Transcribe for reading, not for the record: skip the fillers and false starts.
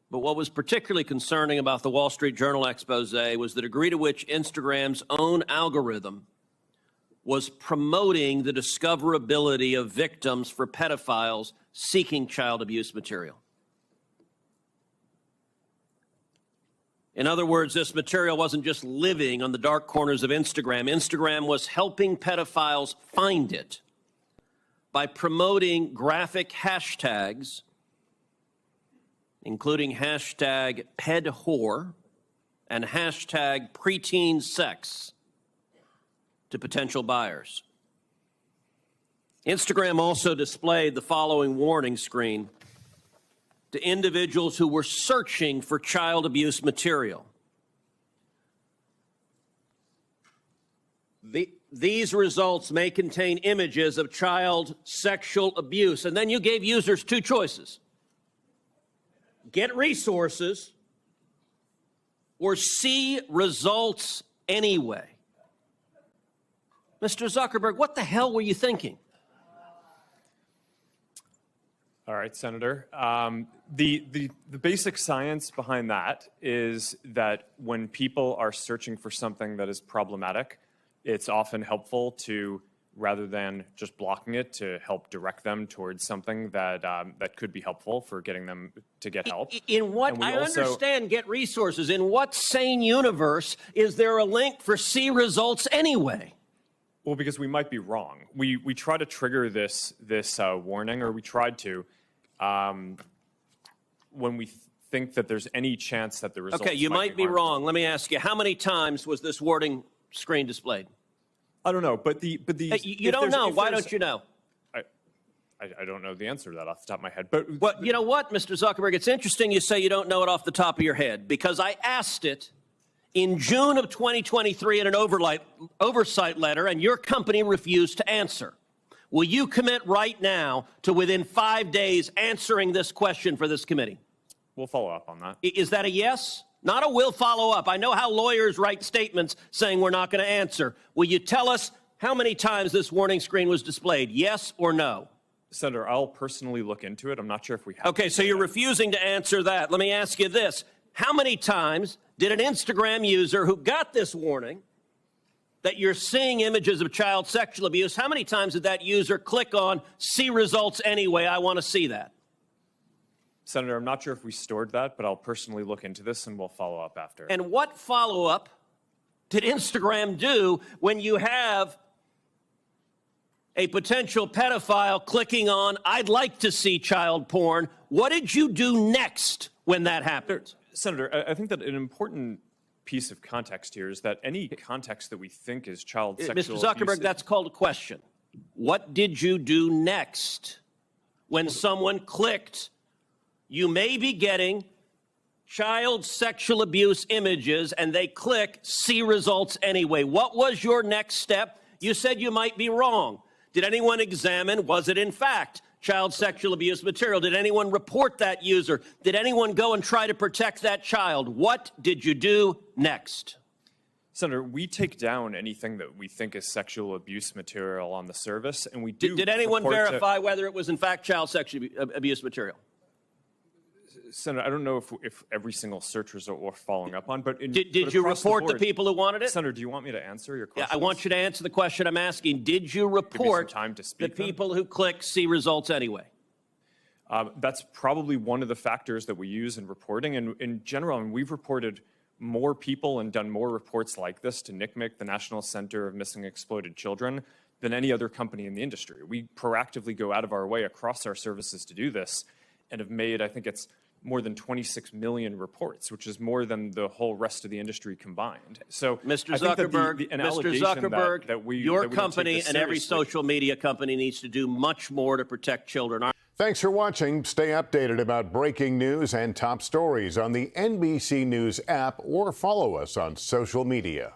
But what was particularly concerning about the Wall Street Journal expose was the degree to which Instagram's own algorithm was promoting the discoverability of victims for pedophiles seeking child abuse material. In other words, this material wasn't just living on the dark corners of Instagram. Instagram was helping pedophiles find it by promoting graphic hashtags, including hashtag pedwhore and hashtag preteen sex, to potential buyers. Instagram also displayed the following warning screen to individuals who were searching for child abuse material. These results may contain images of child sexual abuse. And then you gave users two choices: get resources or see results anyway. Mr. Zuckerberg, what the hell were you thinking? All right, Senator. The basic science behind that is that when people are searching for something that is problematic, it's often helpful to, rather than just blocking it, to help direct them towards something that that could be helpful for getting them to get help. In what, I understand get resources. In what sane universe is there a link for see results anyway? Well, because we might be wrong. We try to trigger this warning, or we tried to, when we think that there's any chance that the results Okay, you might be wrong. Let me ask you, how many times was this warning screen displayed? I don't know, but you don't know. Why don't you know? I don't know the answer to that off the top of my head. But you know what, Mr. Zuckerberg? It's interesting you say you don't know it off the top of your head, because I asked it in June of 2023 in an oversight letter, and your company refused to answer. Will you commit right now to, within 5 days, answering this question for this committee? We'll follow up on that. Is that a yes? Not a will follow up. I know how lawyers write statements saying we're not going to answer. Will you tell us how many times this warning screen was displayed, yes or no? Senator, I'll personally look into it. I'm not sure if we have. Okay, so you're refusing to answer that. Let me ask you this. How many times did an Instagram user who got this warning that you're seeing images of child sexual abuse, how many times did that user click on see results anyway? I want to see that. Senator, I'm not sure if we stored that, but I'll personally look into this and we'll follow up after. And what follow-up did Instagram do when you have a potential pedophile clicking on, I'd like to see child porn? What did you do next when that happened? Senator, I think that an important piece of context here is that any context that we think is child sexual Mr. Zuckerberg, abuse, that's called a question. What did you do next when someone clicked, you may be getting child sexual abuse images, and they click see results anyway? What was your next step? You said you might be wrong. Did anyone examine, was it in fact child sexual abuse material? Did anyone report that user? Did anyone go and try to protect that child? What did you do next? Senator, we take down anything that we think is sexual abuse material on the service, and we do. Did anyone verify whether it was in fact child sexual abuse material? Senator, I don't know if every single search result we're following up on, but did you report the people who wanted it? Senator, do you want me to answer your question? Yeah, I want you to answer the question I'm asking. Did you report the people who click see results anyway? That's probably one of the factors that we use in reporting. And in general, we've reported more people and done more reports like this to NCMEC, the National Center of Missing and Exploited Children, than any other company in the industry. We proactively go out of our way across our services to do this, and have made, I think it's more than 26 million reports, which is more than the whole rest of the industry combined. So, Mr. Zuckerberg, your company and every social media company needs to do much more to protect children. Thanks for watching. Stay updated about breaking news and top stories on the NBC News app, or follow us on social media.